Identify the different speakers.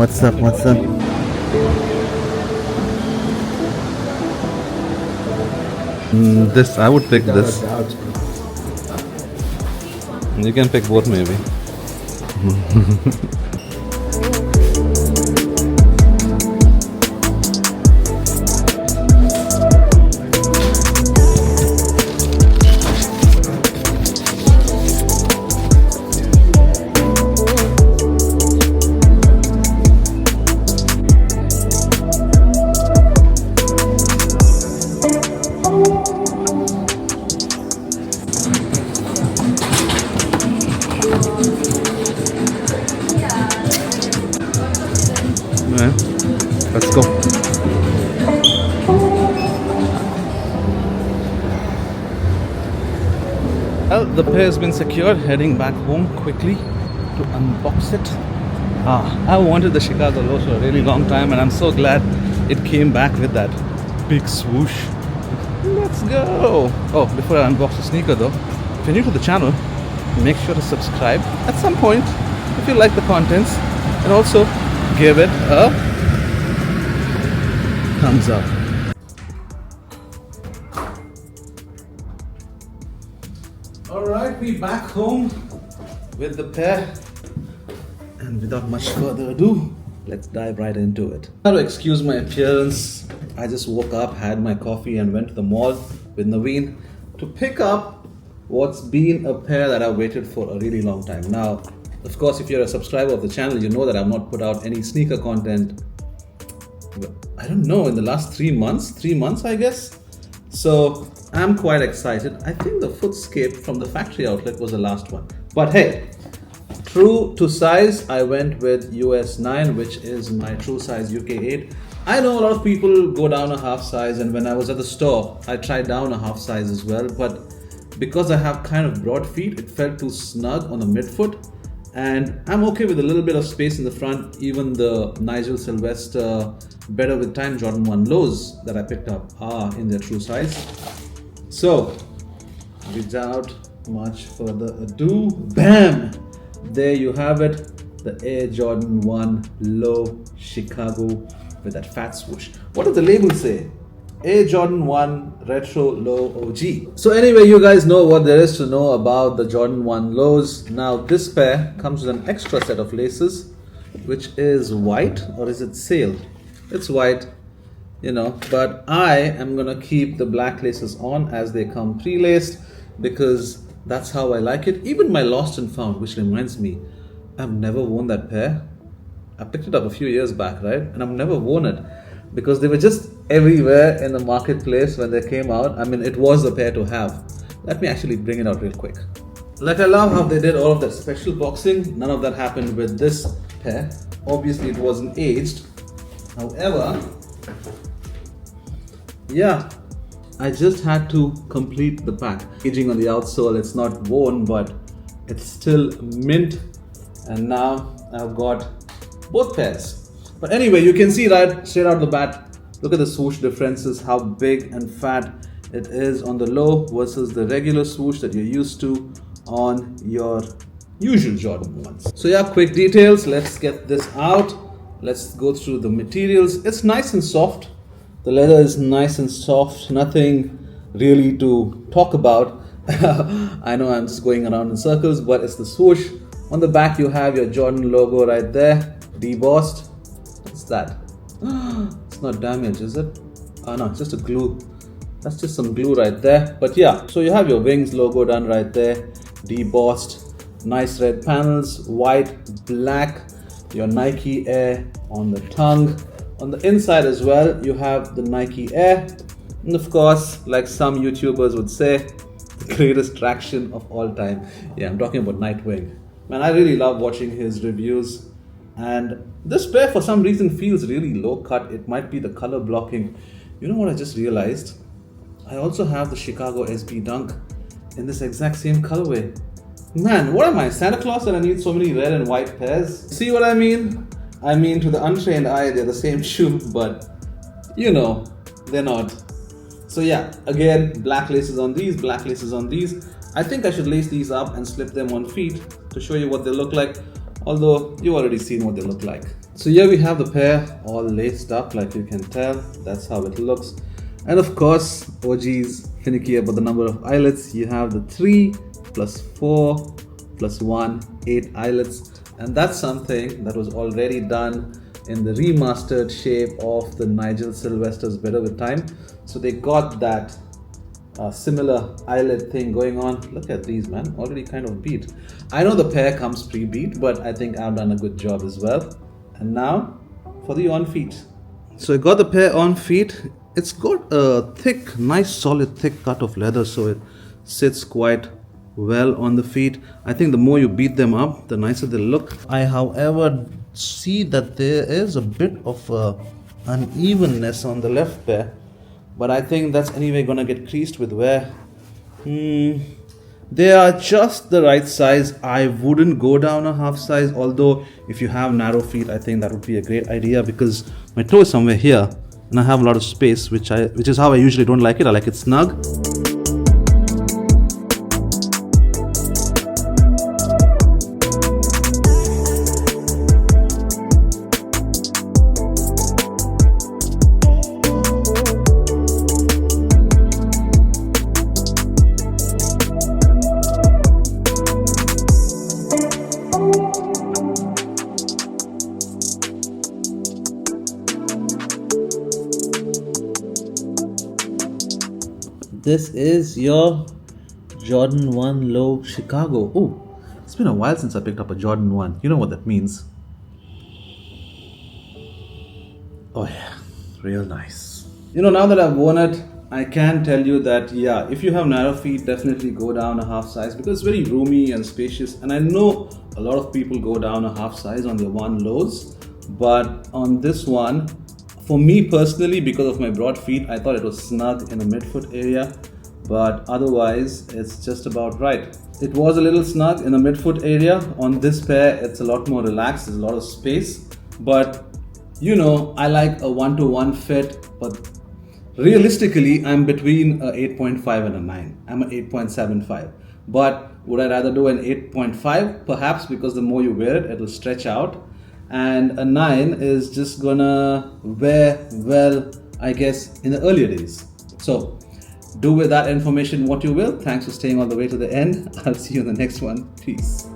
Speaker 1: What's up? What's up? This, I would pick this. You can pick both, maybe. Alright, let's go. Well, the pair has been secured. Heading back home quickly to unbox it. I wanted the Chicago Low for a really long time, and I'm so glad it came back with that big swoosh. Let's go. Oh, before I unbox the sneaker though, if you're new to the channel, make sure to subscribe at some point if you like the contents, and also give it a thumbs up. Alright, we back home with the pair, and without much further ado, let's dive right into it. Now, to excuse my appearance, I just woke up, had my coffee, and went to the mall with Naveen to pick up what's been a pair that I've waited for a really long time. Now, of course, if you're a subscriber of the channel, you know that I've not put out any sneaker content, I don't know, in the last 3 months, I guess. So I'm quite excited. I think the Footscape from the factory outlet was the last one. But hey, true to size, I went with US 9, which is my true size UK 8. I know a lot of people go down a half size, and when I was at the store, I tried down a half size as well. But because I have kind of broad feet, it felt too snug on the midfoot. And I'm okay with a little bit of space in the front. Even the Nigel Sylvester Better With Time Jordan 1 lows that I picked up are in their true size. So without much further ado, bam! There you have it, the Air Jordan 1 Low Chicago with that fat swoosh. What does the label say? Air Jordan 1 Retro Low OG. So anyway, you guys know what there is to know about the Jordan 1 lows. Now this pair comes with an extra set of laces, which is white, or is it sail? It's white, you know, but I am gonna keep the black laces on as they come pre-laced, because that's how I like it. Even my Lost and Found, which reminds me, I've never worn that pair. I picked it up a few years back, right? And I've never worn it because they were just everywhere in the marketplace when they came out. I mean, it was the pair to have. Let me actually bring it out real quick. Like, I love how they did all of that special boxing. None of that happened with this pair. Obviously, it wasn't aged. However, yeah, I just had to complete the pack. Aging on the outsole, it's not worn, but it's still mint. And now I've got both pairs. But anyway, you can see right straight out the bat, look at the swoosh differences, how big and fat it is on the low versus the regular swoosh that you're used to on your usual Jordan ones. So yeah, quick details. Let's get this out. Let's go through the materials. It's nice and soft. The leather is nice and soft. Nothing really to talk about. I know I'm just going around in circles, but it's the swoosh. On the back, you have your Jordan logo right there, debossed. What's that? It's not damaged, is it? Oh no, it's just a glue. That's just some glue right there. But yeah, so you have your Wings logo done right there, debossed, nice red panels, white, black, your Nike Air on the tongue. On the inside as well, you have the Nike Air. And of course, like some YouTubers would say, the greatest traction of all time. Yeah, I'm talking about Nightwing. Man, I really love watching his reviews. And this pair for some reason feels really low cut. It might be the color blocking. You know what I just realized? I also have the Chicago SB Dunk in this exact same colorway. Man, what am I, Santa Claus, that I need so many red and white pairs? See what I mean? I mean, to the untrained eye, they're the same shoe, but you know, they're not. So yeah, again, black laces on these, black laces on these. I think I should lace these up and slip them on feet to show you what they look like, although you've already seen what they look like. So here we have the pair all laced up, like you can tell. That's how it looks. And of course, OG's finicky about the number of eyelets. You have the 3 plus 4 plus 1, 8 eyelets. And that's something that was already done in the remastered shape of the Nigel Sylvester's Better With Time. So they got that similar eyelet thing going on. Look at these, man, already kind of beat. I know the pair comes pre-beat, but I think I've done a good job as well. And now for the on feet. So I got the pair on feet. It's got a thick, nice solid thick cut of leather, so it sits quite well on the feet. I think the more you beat them up, the nicer they look. I however see that there is a bit of unevenness on the left pair, but I think that's anyway gonna get creased with wear. They are just the right size. I wouldn't go down a half size, although if you have narrow feet, I think that would be a great idea, because my toe is somewhere here and I have a lot of space, which is how I usually don't like it. I like it snug. This is your Jordan 1 Low Chicago. Oh, it's been a while since I picked up a Jordan 1. You know what that means. Oh yeah, real nice. You know, now that I've worn it, I can tell you that, yeah, if you have narrow feet, definitely go down a half size, because it's very roomy and spacious. And I know a lot of people go down a half size on their 1 lows, but on this one, for me personally, because of my broad feet, I thought it was snug in the midfoot area, but otherwise it's just about right. It was a little snug in the midfoot area. On this pair, it's a lot more relaxed, there's a lot of space, but you know, I like a 1-to-1 fit, but realistically, I'm between a 8.5 and a 9. I'm an 8.75, but would I rather do an 8.5? Perhaps, because the more you wear it, it'll stretch out. And a 9 is just gonna wear well, I guess, in the earlier days. So do with that information what you will. Thanks for staying all the way to the end. I'll see you in the next one. Peace.